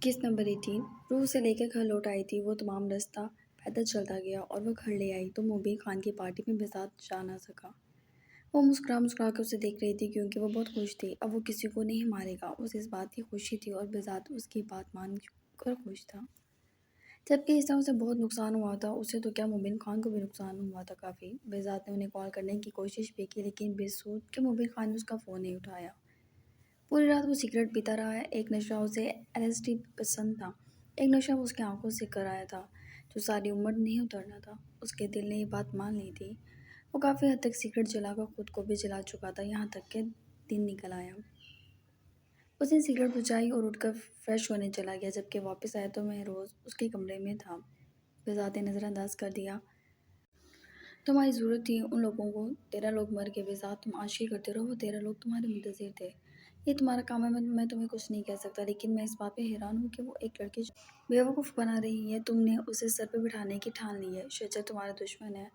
Case number 18। रूह से लेकर घर लौट आई थी। वो तमाम रास्ता पैदल चलता गया और वो घर ले आई तो मुबीन खान की पार्टी में बेसात जा ना सका। वो मुस्कुरा मुस्कुरा कर उसे देख रही थी क्योंकि वो बहुत खुश थी। अब वो किसी को नहीं मारेगा, उसे इस बात की खुशी थी और बेसात उसकी बात मान कर खुश था। जबकि इससे उसे बहुत नुकसान हुआ था। उसे तो क्या, मुबीन खान को भी नुकसान हुआ था काफ़ी। बेसात ने उन्हें कॉल करने की कोशिश भी की लेकिन बेसोच कि मुबीन खान ने उसका फ़ोन नहीं उठाया। पूरी रात वो सिगरेट पीता रहा है। एक नशा उसे एलएसडी पसंद था। एक नशा वो उसकी आंखों से कराया था जो सारी उम्र नहीं उतरना था। उसके दिल ने ये बात मान ली थी। वो काफ़ी हद तक सिगरेट जलाकर खुद को भी जला चुका था। यहाँ तक के दिन निकल आया। उसने सिगरेट बुझाई और उठकर फ्रेश होने चला गया। जबकि वापस आया तो महरोज उसके कमरे में था। बेजात ने नज़रअंदाज कर दिया। तुम्हारी ज़रूरत थी उन लोगों को। 13 लोग मर गए बेसात, तुम आशिकी करते रहो। वो 13 लोग तुम्हारे मुंतज़िर थे। ये तुम्हारा काम है। मैं तुम्हें कुछ नहीं कह सकता लेकिन मैं इस बात पे हैरान हूँ कि वो एक लड़की जो बेवकूफ़ बना रही है। तुमने उसे सर पे बिठाने की ठान ली है। शजर तुम्हारा दुश्मन है।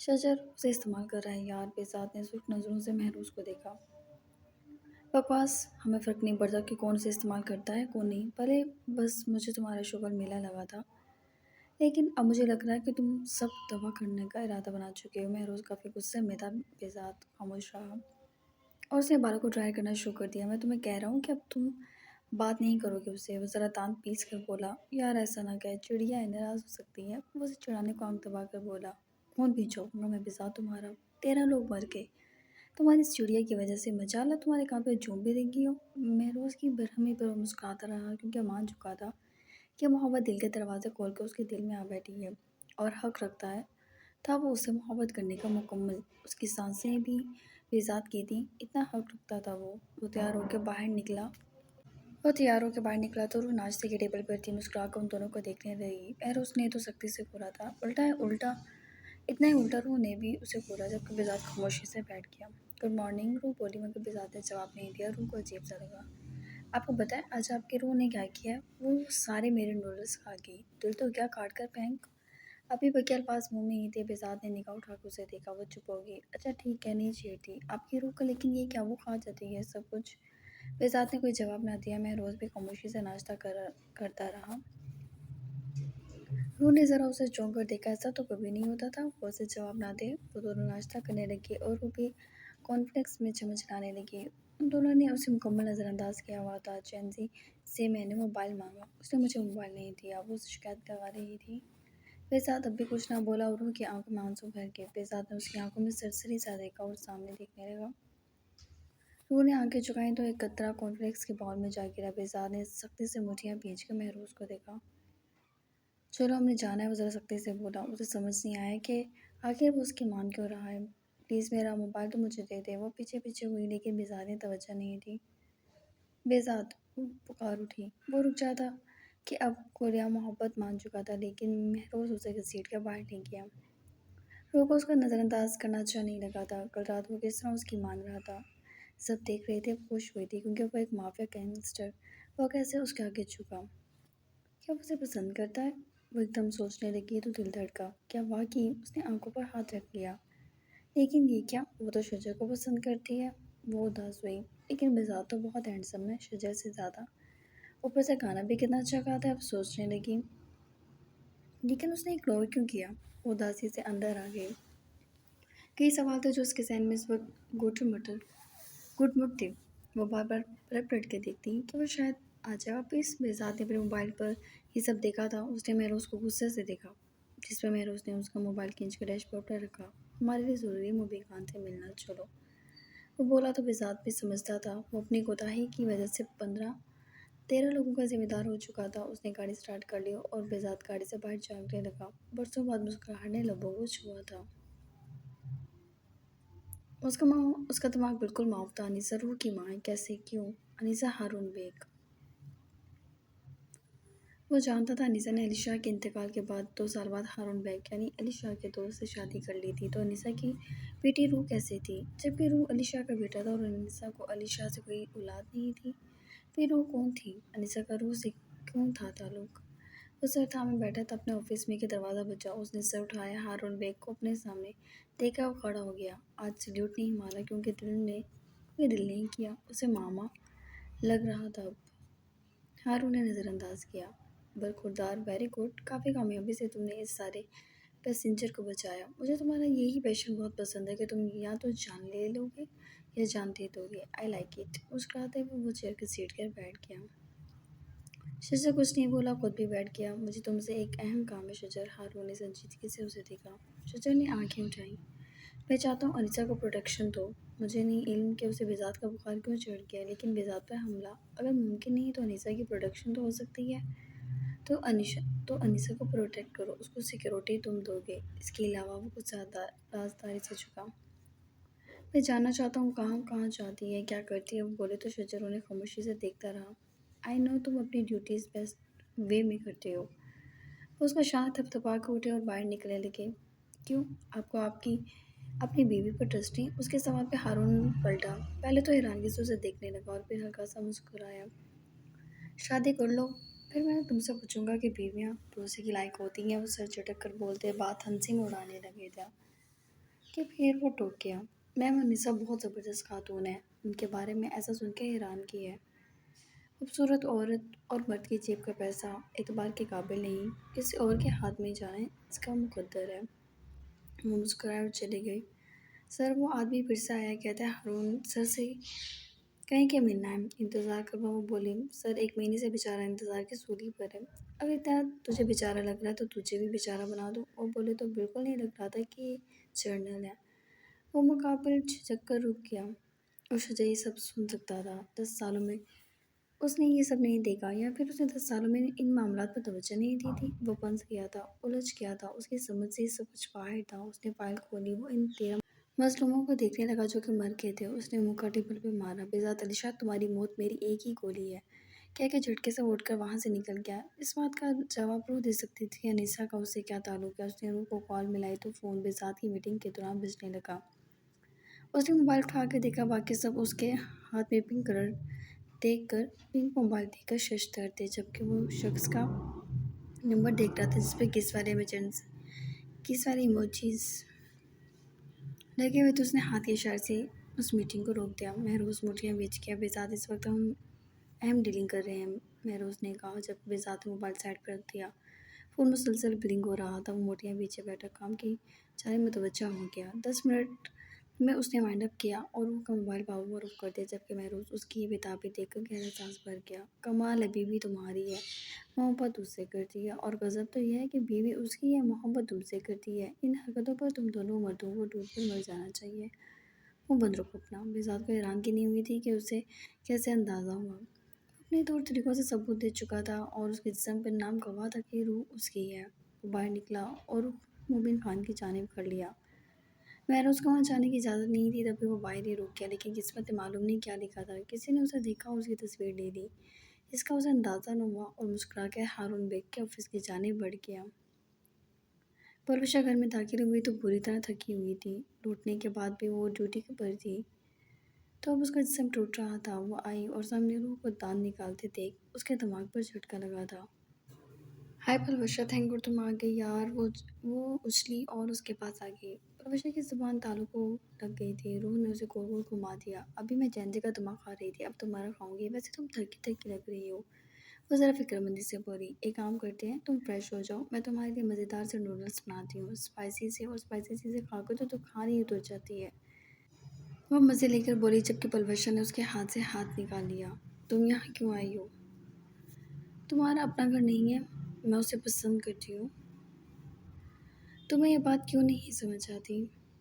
शजर उसे इस्तेमाल कर रहा है यार। बेसात ने सुर्ख नज़रों से महरूज को देखा। बकवास, हमें फ़र्क नहीं पड़ता कि कौन उसे इस्तेमाल करता है कौन नहीं। पहले बस मुझे तुम्हारा शुगर मेला लगा था लेकिन अब मुझे लग रहा है कि तुम सब तबाह करने का इरादा बना चुके हो। महरोज काफ़ी गुस्से में था। बेसात खामोश रहा और उसने बालों को ड्राई करना शुरू कर दिया। मैं तुम्हें कह रहा हूँ कि अब तुम बात नहीं करोगे उससे। वो ज़रा दांत पीस कर बोला, यार ऐसा ना कह, चिड़िया है, नाराज़ हो सकती है। वो उसे चिढ़ाने को आंख दबा कर बोला, खून पीछो मैं बेसात तुम्हारा। 13 लोग मर गए तुम्हारी इस चिड़िया की वजह से। मजाल है तुम्हारे कान पे झूम भी देगी हो। महरोज की बरहमी पर वो मुस्कुराता रहा क्योंकि मान चुका था कि मोहब्बत दिल के दरवाजे खोल कर उसके दिल में आ बैठी है और हक रखता है था वो उससे मोहब्बत करने का मुकम्मल। उसकी सांसें भी बेजात की थी, इतना हक रखता था वो तैयार होकर बाहर निकला। वो तैयार होकर बाहर निकला तो वो नाश्ते के टेबल पर थी। मुस्कुरा कर उन दोनों को देखने रही। पैर उसने तो सख्ती से खोला था। उल्टा है उल्टा, इतना ही उल्टा रूह ने भी उसे खोला जबकि बेजात खामोशी से बैठ गया। गुड मॉर्निंग, रूह बोली मगर बेजात ने जवाब नहीं दिया। रूह को अजीब सा लगा। आपको बताएं आज आपके रूह ने क्या किया है? वो सारे मेरे नूडल्स खा गई। दिल तो क्या, काट कर फेंक। अभी बके अल्फाज मुंह में ही थे। बेजात ने निगाह उठाकर उसे देखा। वो चुप हो गई। अच्छा ठीक है, नहीं छेड़ती आपकी रूह का, लेकिन ये क्या, वो खा जाती है सब कुछ। बेजात ने कोई जवाब ना दिया। मैं रोज़ भी खामोशी से नाश्ता करता रहा। रूह ने ज़रा उसे चौंक कर देखा। ऐसा तो कभी नहीं होता था वो उसे जवाब ना दे। वो दोनों नाश्ता करने लगे और रूह भी कॉर्नफ्लेक्स में चम्मच लाने लगी। उन दोनों ने उसे मुकम्मल नज़रअंदाज किया हुआ था। चैनजी से मैंने मोबाइल मांगा, उसने मुझे मोबाइल नहीं दिया। वो उसे शिकायत लगा रही थी। बेसात अब भी कुछ ना बोला और रूह की आंखों में आंसू भर गए। बेसात ने उसकी आंखों में सरसरी सा देखा और सामने देखने लगा। रूह ने आंखें झुकाई तो एक कतरा कॉर्नफ्लेक्स के बाउल में जा गिरा। बेसात ने सख्ती से मुठियाँ भींच कर महरूज को देखा। चलो हमने जाना है, वो ज़रा सख्ती से बोला। उसे समझ नहीं आया कि आखिर वो उसकी मान क्यों रहा है। प्लीज़ मेरा मोबाइल तो मुझे दे दे। वो पीछे पीछे हुई लेकिन बेजात ने तवज्जो नहीं दी। बेजात, वो पुकार उठी। वो रुक जाता कि अब कोरिया मोहब्बत मान चुका था लेकिन महरोज उसे घसीट कर बाहर नहीं किया। रूह को उसका नज़रअंदाज करना अच्छा नहीं लगा था। कल रात वो किस तरह उसकी मान रहा था। सब देख रहे थे। वो खुश हुई थी क्योंकि वो एक माफिया गैंगस्टर वो कैसे उसके आगे झुका। क्या वो उसे पसंद करता है? वो एकदम सोचने लगी तो दिल धड़का। क्या वाकई उसने आंखों पर हाथ रख लिया? लेकिन ये क्या, वो तो शजर को पसंद करती है। वो उदास हुई। लेकिन मिजाज तो बहुत हैंडसम है, शजर से ज़्यादा। ऊपर से गाना भी कितना अच्छा गाता है। वो सोचने लगी, लेकिन उसने इग्नोर क्यों किया? वो उदासी से अंदर आ गई। कई सवाल थे जो उसके जहन में इस वक्त गुटमुट थे। वो बार बार पलट पलट के देखती कि वो शायद आ जाए वापिस। बेजात ने अपने मोबाइल पर ये सब देखा था। उसने महरोज को गुस्से से देखा जिस पर महरोज ने उसका मोबाइल खींच कर डैशबोर्ड पर रखा। हमारे लिए ज़रूरी है मुबीन खान से मिलना, चलो। वो बोला तो बेजात भी समझता था। वो अपनी कोताही की वजह से 13 लोगों का जिम्मेदार हो चुका था। उसने गाड़ी स्टार्ट कर ली और बेजात गाड़ी से बाहर झाँकने लगा। बरसों बाद मुस्कुराहट ने लबों को छुआ था। उसका दिमाग बिल्कुल माफ था। अनीसा रूह की माँ है, कैसे, क्यों? अनीसा हारून बेग। वो जानता था अनीसा ने अली शाह के इंतकाल के बाद 2 साल बाद हारून बेग यानी अली शाह के दोस्त से शादी कर ली थी। तो अनीसा की बेटी रूह कैसे थी? जबकि रूह अली शाह का बेटा था और अनीसा को अली शाह से कोई औलाद नहीं थी। फिर रूह कौन थी? अनीसा का रूह से क्यों था ताल्लुक? वो सर थामे बैठा था। अपने ऑफिस में के दरवाज़ा बजा। उसने सर उठाया। हारून बेग को अपने सामने देखा। वो खड़ा हो गया। आज सल्यूट नहीं मारा क्योंकि दिल नहीं किया। उसे मामा लग रहा था अब। हारून ने नज़रअंदाज किया। बरखुरदार, वेरी गुड, काफ़ी कामयाबी से तुमने इस सारे पैसेंजर को बचाया। मुझे तुम्हारा यही पैशन बहुत पसंद है कि तुम या तो जान ले लोगे या जान दे दोगे। I like it. मुस्कुराते हुए वो चेयर की सीट कर बैठ गया। शजर कुछ नहीं बोला, खुद भी बैठ गया। मुझे तुमसे एक अहम काम है शजर। हारून ने संजीदगी से उसे देखा। शजर ने आंखें उठाई। मैं चाहता हूँ अनीसा को प्रोटेक्शन दो। मुझे नहीं इल्म कि उसे बेजात का बुखार क्यों चढ़ गया, लेकिन बेजात पर हमला अगर मुमकिन नहीं तो अनीसा की प्रोटेक्शन तो हो सकती है। तो अनीशा तो अनीसा को प्रोटेक्ट करो, उसको सिक्योरिटी तुम दोगे। इसके अलावा वो कुछ ज़्यादा राजदारी से झुका। मैं जानना चाहता हूँ कहाँ कहाँ जाती है, क्या करती है। वो बोले तो शजर उन्हें खामोशी से देखता रहा। आई नो तुम अपनी ड्यूटीज़ बेस्ट वे में करते हो। वो उसका शाह थपथपा के उठे और बाहर निकलने लगे। क्यों? आपको आपकी अपनी बीवी पर ट्रस्ट नहीं? उसके सवाल पे हारून पलटा। पहले तो हैरानगी से उसे देखने लगा और फिर हल्का सा मुस्कुराया। शादी कर लो, फिर मैं तुमसे पूछूंगा कि बीवियाँ भरोसे की लायक होती हैं। वो सर झटक कर बोलते बात हंसी में उड़ाने लगे था कि फिर वो टोक गया। मैम अनिसा बहुत ज़बरदस्त खातून है। उनके बारे में ऐसा सुन के हैरान की है। खूबसूरत औरत और मर्द की जेब का पैसा एतबार के काबिल नहीं, किसी और के हाथ में जाए इसका मुकद्दर है। वो मुस्कुराए और चली गई। सर वो आदमी फिर से आया, कहता है हारून सर से कहीं क्या मिलना है, इंतज़ार कर। वो बोली सर 1 महीने से बेचारा इंतज़ार की सूली पर है। अगर इतना तुझे बेचारा लग रहा है तो तुझे भी बेचारा बना दो। वो बोले तो बिल्कुल नहीं लग रहा था कि ये जर्नल है। वो मुकाबले झिझक कर रुक गया। उस ये सब सुन सकता था। 10 सालों में उसने ये सब नहीं देखा, या फिर उसने 10 सालों में इन मामलात पर तवज्जो नहीं दी थी। वो फंस गया था, उलझ गया था। उसकी समझ से सब कुछ बाहर था। उसने फाइल खोली। वो इन 13 मजलूमों को देखने लगा जो कि मर गए थे। उसने मुंह का टेबल पे मारा। बेजात अली शाह तुम्हारी मौत मेरी एक ही गोली है, कह के झटके से उठकर वहाँ से निकल गया। इस बात का जवाब रूह दे सकती थी। अनीसा का उससे क्या ताल्लुक है। उसने रूह को कॉल मिलाई तो फ़ोन बेजात की मीटिंग के दौरान बजने लगा। उसने मोबाइल उठा के देखा, बाकी सब उसके हाथ में पिंक कलर देखकर पिंक मोबाइल देखकर शशतर थे, जबकि वो शख्स का नंबर देख रहा था जिसपे किस वाले इमोजीज लगे हुए थे। उसने हाथ के इशारे से उस मीटिंग को रोक दिया। महरोज मुठियाँ बेच के बेजात इस वक्त हम अहम डीलिंग कर रहे हैं, महरोज ने कहा जब बेजात ने मोबाइल साइड पर रख दिया। फ़ोन मुसलसल ब्लिंक हो रहा था। वो मोटियाँ पीछे बैठा काम की जाने मुतवज्जा हो गया। 10 मिनट में उसने वाइंड अप किया और वो का मोबाइल पावर ऑफ कर दिया, जबकि महरोज उसकी ये बेताबी देखकर गहरा सांस भर गया। कमाल है, बीवी तुम्हारी है, मोहब्बत उससे करती है, और गज़ब तो यह है कि बीवी उसकी है, मोहब्बत तुमसे करती है। इन हरकतों पर तुम दोनों मर्दों को डूब कर मर जाना चाहिए। वो बंद रखो अपना। बेजात को हैरानगी नहीं हुई थी कि उसे कैसे अंदाज़ा हुआ। अपने तौर तरीक़ों से सबूत दे चुका था और उसके जिस्म पर नाम गवाह था कि रूह उसकी है। वो बाहर निकला और रुख मुबिन खान की जानिब कर लिया। महरोज को वहाँ जाने की इजाज़त नहीं थी, तब भी वो बाहर ही रुक गया। लेकिन किस्मत ने मालूम नहीं क्या लिखा था। किसी ने उसे देखा और उसकी तस्वीर ले ली। इसका उसे अंदाज़ा न हुआ और मुस्कुरा कर हारून बेग के ऑफिस की जानिब बढ़ गया। परविशा घर में दाखिल हुई तो बुरी तरह थकी हुई थी। लौटने के बाद भी वो ड्यूटी पर थी, तो अब उसका जिस्म टूट रहा था। वो आई और सामने रूह को दांत निकालते देख उसके दिमाग पर झटका लगा था। हाय परविशा, थैंक गॉड तुम आ गई यार। वो उछली और उसके पास आ गई। परविशा की ज़ुबान तालू को लग गई थी। रूह ने उसे गोल गोल घुमा दिया। अभी मैं जैनजी का दिमाग खा रही थी, अब तुम्हारा खाऊंगी। वैसे तुम थकी थकी लग रही हो। वो ज़रा फिक्रमंदी से बोली। एक काम करते हैं, तुम फ्रेश हो जाओ, मैं तुम्हारे लिए मज़ेदार से नूडल्स बनाती हूँ, स्पाइसी से। और स्पाइसी चीज़ें खाकर तो खानी ही उतर जाती है। वो मज़े लेकर बोली, जबकि परविशा ने उसके हाथ से हाथ निकाल लिया। तुम यहाँ क्यों आई हो? तुम्हारा अपना घर नहीं है? मैं उसे पसंद करती हूँ। तुम्हें ये बात क्यों नहीं समझ आती?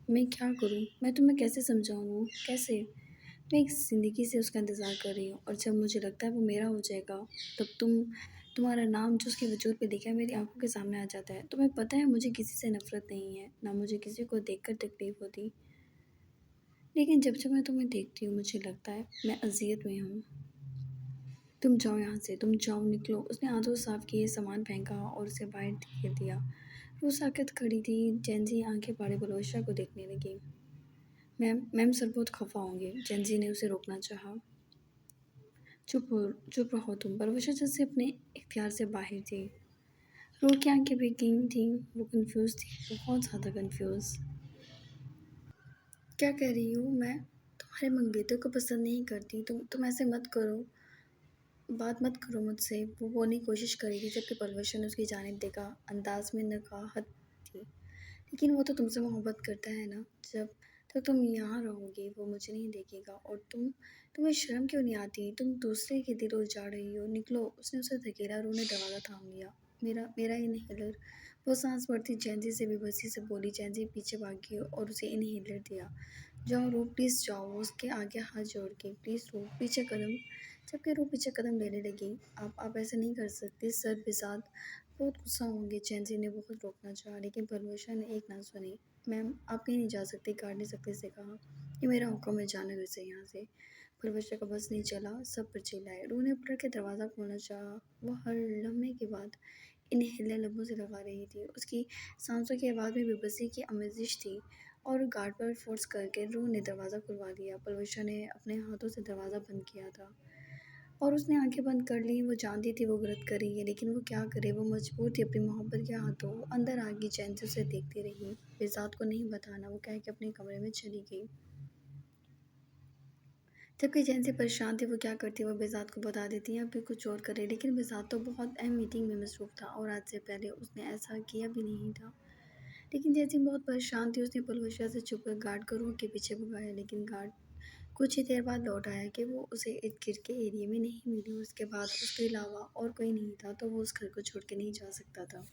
मैं क्या करूँ? मैं तुम्हें कैसे समझाऊँ? कैसे? मैं एक ज़िंदगी से उसका इंतज़ार कर रही हूँ, और जब मुझे लगता है वो मेरा हो जाएगा, तब तुम्हारा नाम जो उसके वजूद पे दिखा है मेरी आंखों के सामने आ जाता है। तुम्हें पता है मुझे किसी से नफ़रत नहीं है, ना मुझे किसी को देखकर तकलीफ़ होती, लेकिन जब जब मैं तुम्हें देखती हूँ मुझे लगता है मैं अज़ियत में हूँ। तुम जाओ यहाँ से, तुम जाओ, निकलो। उसने आंसू साफ किए, सामान फेंका और उसे बाहर धकेल दिया। वो साकेत खड़ी थी। जेंजी आंखें फाड़े बलोचा को देखने लगी। मैम मैम सर बहुत खफा होंगे। जेंजी ने उसे रोकना चाहा। चुप रहो तुम। परविशा जैसे अपने इख्तियार से बाहर थी। रूह की आंखें भी गई थी। वो कंफ्यूज थी, बहुत ज़्यादा कंफ्यूज। क्या कह रही हूँ मैं? तुम्हारे मंगेतर को पसंद नहीं करती। तुम ऐसे मत करो। बात मत करो मुझसे, वो बोलने की कोशिश करी थी जबकि परवश ने उसकी जानिब देखा, अंदाज़ में नकाहत थी। लेकिन वो तो तुमसे मोहब्बत करता है ना, जब तक तुम यहाँ रहोगी वो मुझे नहीं देखेगा और तुम्हें शर्म क्यों नहीं आती? तुम दूसरे के दिल उजाड़ रही हो, निकलो। उसने उसे धकेला, रू ने दरवाज़ा थाम लिया। मेरा मेरा इनहेलर। वो सांस भरती चैंजी से बेबसी से बोली। चैंजी पीछे भागी और उसे इनहेलर दिया। जाओ रू, प्लीज़ जाओ। वो उसके आगे हाथ जोड़ के, प्लीज़ रू, पीछे कदम। जबकि रू पीछे कदम लेने लगी। आप ऐसा नहीं कर सकती सर, बिसात बहुत गुस्सा होंगे। चैंसी ने बहुत रोकना चाहा लेकिन परमेशर ने एक ना सुनी। मैम, आप कहीं नहीं जा सकती, गार्ड ने सख्ती से कहा। ये मेरा हुक्म है, जाने दो इसे यहाँ से। परमेशर का बस नहीं चला, सब पर चिल्लाए। रू ने पकड़ के दरवाज़ा खोलना चाहा। वो हर लम्हे के बाद इन्हें लबों से लगा रही थी। उसकी सांसों की आवाज़ में बेबसी की आमेज़िश थी और गार्ड पर फोर्स करके रू ने दरवाज़ा खुलवा दिया। परमेशर ने अपने हाथों से दरवाज़ा बंद किया था और उसने आंखें बंद कर लीं। वो जानती थी वो गलत कर रही है लेकिन वो क्या करे, वो मजबूर थी अपनी मोहब्बत के हाथों। वो अंदर आ गई, चैन से उसे देखती रही। बेज़ात को नहीं बताना, वो कह के अपने कमरे में चली गई। जबकि चैन से परेशान थी, वो क्या करती, वो बेज़ात को बता देती या फिर कुछ और करे। लेकिन बेज़ात तो बहुत अहम मीटिंग में मसरूफ़ था और आज से पहले उसने ऐसा किया भी नहीं था। लेकिन जैसी बहुत परेशान थी, उसने पलवशा से छुपकर गार्ड को रूह के पीछे भगाया। लेकिन गार्ड कुछ ही देर बाद लौट आया कि वो उसे इर्द-गिर्द के एरिया में नहीं मिली। उसके बाद उसके अलावा और कोई नहीं था, तो वो उस घर को छोड़ के नहीं जा सकता था।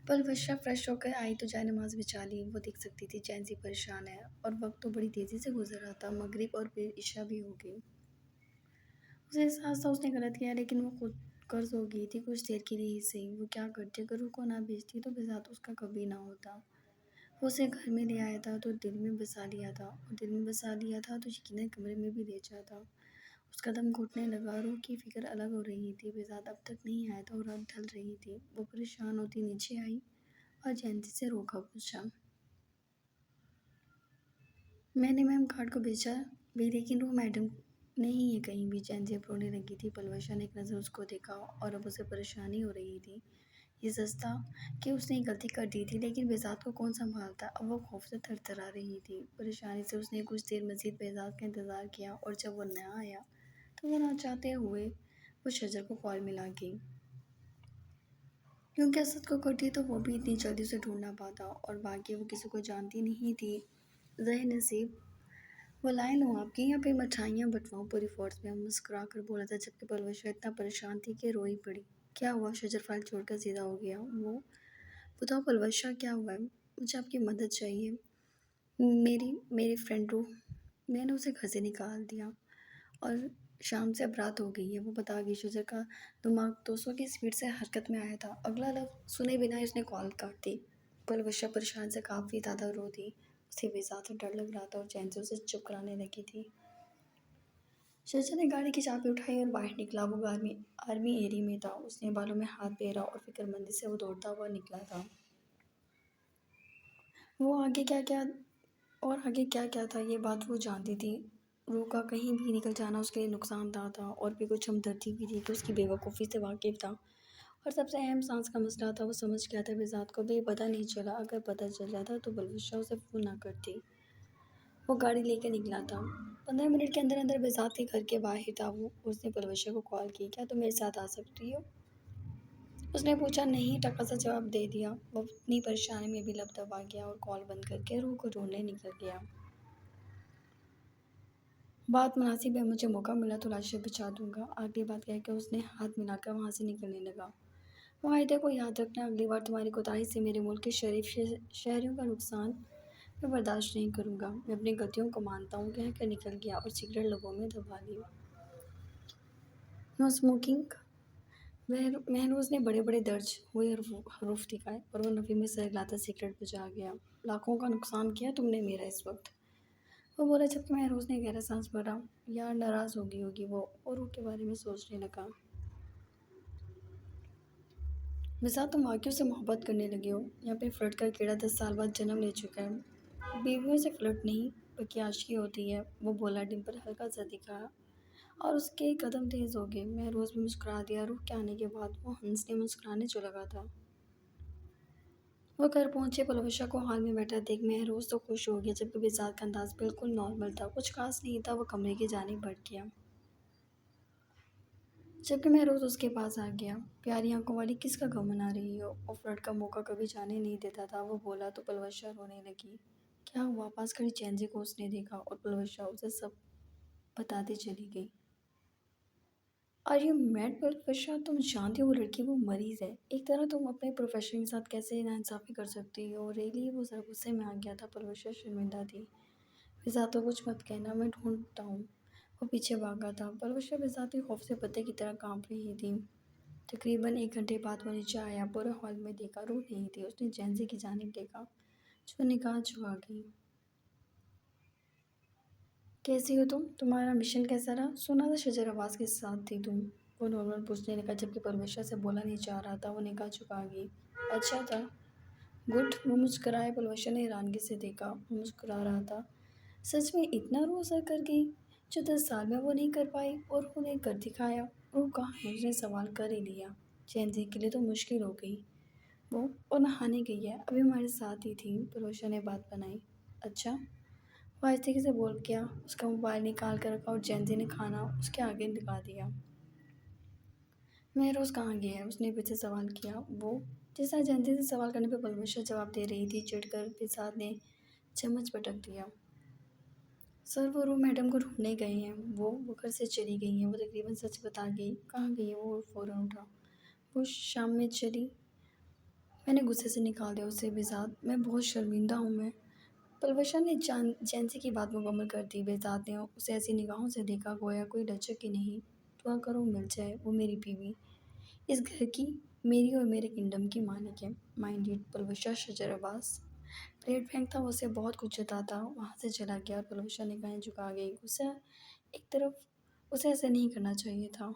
पलवशा फ्रेश होकर आई तो जाए-नमाज़ बिछा ली। वो देख सकती थी चैन सी परेशान है और वक्त तो बड़ी तेज़ी से गुजर रहा था। मगरिब और फिर इशा भी हो गई। उसे एहसास था उसने गलत किया, लेकिन वो खुद कर्ज हो गई थी, कुछ देर के लिए ही सही। वो क्या करती, अगर रूह को ना भेजती तो बेज़ात उसका कभी ना होता। वो उसे घर में ले आया था तो दिल में बसा लिया था और दिल में बसा लिया था तो यकीनन कमरे में भी ले जाता। उसका दम घुटने लगा। रूह की फिक्र अलग हो रही थी। बेज़ात अब तक नहीं आया था और रात ढल रही थी। वो परेशान होती नीचे आई और जयंती से रोका पूछा, मैंने मैम कार्ड को भेजा भी लेकिन वो मैडम नहीं है कहीं भी। जयंती अब रोने लगी थी। पलवशा ने एक नज़र उसको देखा और अब उसे परेशानी हो रही थी। ये सच था कि उसने गलती कर दी थी, लेकिन बेज़ात को कौन सँभालता? अब वो खौफ से थरथरा रही थी। परेशानी से उसने कुछ देर मज़ीद बेज़ात का इंतज़ार किया और जब वो ना आया तो वो ना चाहते हुए वो शजर को कॉल मिला गई, क्योंकि असद को करती तो वो भी इतनी जल्दी उसे ढूंढ ना पाता और बाकी वो किसी को जानती नहीं थी। ज़ाहिर नसीब, वो लाइन हो आपकी, यहाँ पे मिठाइयाँ बँटवाऊँ पूरी फ़ोर्स में, मुस्कुरा कर बोला था। जबकि परवश इतना परेशान थी कि रोई पड़ी। क्या हुआ? शजर फाइल छोड़कर सीधा हो गया वो। बताओ पलवशा, क्या हुआ है? मुझे आपकी मदद चाहिए। मेरी मेरी फ्रेंड रूह, मैंने उसे घर से निकाल दिया और शाम से अब रात हो गई है। वो बता गई। शुजर का दिमाग 200 की स्पीड से हरकत में आया था। अगला लफ्ज़ सुने बिना ही उसने कॉल काट दी। पलवशा परेशान से काफ़ी ज़्यादा रो थी। उसे बेज़ात डर लग रहा था और चैन से उसे चुप कराने लगी थी। शुजा ने गाड़ी की चाबी उठाई और बाहर निकला। वो आर्मी आर्मी एरिया में था। उसने बालों में हाथ फेरा और फिक्रमंदी से वो दौड़ता हुआ निकला था। वो आगे क्या क्या और आगे क्या क्या था, ये बात वो जानती थी। रूह का कहीं भी निकल जाना उसके लिए नुकसानदायक था और भी कुछ हमदर्दी भी थी कि उसकी बेवकूफ़ी से वाकिफ़ था। और सबसे अहम सांस का मसला था। वो समझ गया था बेज़ात को भी पता नहीं चला। अगर पता चल जाता तो बलविशा उसे फ़ोन ना करती। वो गाड़ी लेकर निकला था। 15 मिनट के अंदर अंदर बेज़ात के घर के बाहर था वो। उसने बलविशा को कॉल की, क्या तुम मेरे साथ आ सकती हो? उसने पूछा। नहीं, टका सा जवाब दे दिया। वो अपनी परेशानी में भी लब दबा गया और कॉल बंद करके रूह को ढूंढने निकल गया। बात मुनासिब है, मुझे मौका मिला तो लाशें बिछा दूंगा। आखिरी बात कह के उसने हाथ मिलाकर वहाँ से निकलने लगा। वाहिदा को याद रखना, अगली बार तुम्हारी कोताही से मेरे मुल्क के शरीफ शहरियों का नुकसान मैं बर्दाश्त नहीं करूँगा। मैं अपनी गलतियों को मानता हूँ, कह कर निकल गया और सिगरेट लोगों में दबा ली। No smoking. महरोज ने बड़े बड़े दर्ज हुए हरूफ दिखाए और वो नफ़ी में सर हिलाता सिगरेट बुझा गया। लाखों का नुकसान किया तुमने मेरा इस वक्त, वो बोला। जबकि महरोज ने गहरा सांस भरा। यार, नाराज़ हो गई होगी वो, और रूह के बारे में सोचने लगा। मिसा, तुम वाकई से मोहब्बत करने लगे हो। यहाँ पे फ्लर्ट का कीड़ा 10 साल बाद जन्म ले चुका है। बीवियों से फ्लर्ट नहीं बल्कि आशिकी होती है, वो बोला। डिम्पल हल्का सा दिखा और उसके कदम तेज हो गए। महरोज भी मुस्कुरा दिया। रूह के आने के बाद वो हंसने मुस्कुराने जो लगा था। वो घर पहुंचे। पलवशा को हॉल में बैठा देख महरोज तो खुश हो गया, जबकि बेजाद का अंदाज बिल्कुल नॉर्मल था, कुछ खास नहीं था। वो कमरे की जानिब बढ़ गया। जबकि मैं रोज़ उसके पास आ गया। प्यारी आंखों वाली किसका गम मना रही हो? और फ्लर्ट का मौका कभी जाने नहीं देता था। वो बोला तो पलवशा रोने लगी। क्या हुआ? पास खड़ी चैंजी को उसने देखा और पलवशा उसे सब बताती चली गई। Are you mad Palwasha? तुम जानती हो वो लड़की वो मरीज़ है। एक तरह तुम अपने प्रोफेशन के साथ कैसे नाइंसाफ़ी कर सकती हो? रियली वो ज़रा गुस्से में आ गया था। पलवशा शर्मिंदा थी। फिज़ा तो कुछ मत कहना, मैं ढूँढता हूँ। वो पीछे भागा था। पलवशा फिज़ा के खौफ से पत्ते की तरह काँप रही थी। तकरीबन 1 घंटे बाद वो नीचे आया। पूरे हॉल में देखा, रूह नहीं थी। उसने जैनज़ी की जानिब देखा, जो निगाह झुका गई। कैसी हो तुम? तुम्हारा मिशन कैसा रहा? सुना था शजर अब्बास के साथ थी तुम। वो नॉर्मल पूछने लगा जबकि परमेशर से बोला नहीं जा रहा था। वो निगाह झुका गई। अच्छा था। गुड। वो मुस्कुराए। परमेशर ने हैरानगी से देखा। वो मुस्कुरा रहा था। सच में इतना रूह अज़ा कर गई जो 10 साल में वो नहीं कर पाई और उन्हें कर दिखाया। रूह कहाँ है? उसने सवाल कर ही लिया। जैनज़ी के लिए तो मुश्किल हो गई। वो नहाने गई है, अभी हमारे साथ ही थी। परोशा ने बात बनाई। अच्छा। वो आहिस्ते से बोल गया। उसका मोबाइल निकाल कर रखा और जैनजी ने खाना उसके आगे लगा दिया। मेहरोज कहाँ गया है? उसने फिर से सवाल किया। वो जैसा जैनजी से सवाल करने पर पलवशा जवाब दे रही थी। चिढ़कर फिजाद ने चम्मच पटक दिया। सर वो रूम मैडम को ढूंढने गए हैं। वो घर से चली गई हैं। वो तकरीबन सच बता गई। कहाँ गई है वो? फ़ौरन उठा। वो शाम में चली। मैंने गुस्से से निकाल दिया उसे। बेज़ाद मैं बहुत शर्मिंदा हूँ। मैं पलवशा ने जैनसी की बात मुकम्मल कर दी। बेज़ाद ने उसे ऐसी निगाहों से देखा गोया कोई लचक ही नहीं। दुआ करो मिल जाए। वो मेरी बीवी, इस घर की, मेरी और मेरे किंगडम की मालिक है। माइंडेड पलवशा शजर अब्बास प्लेट फेंकता वो उसे बहुत कुछ जताता वहाँ से चला गया और पलवशा निगाहें झुका गई। गुस्सा एक तरफ, उसे ऐसा नहीं करना चाहिए था।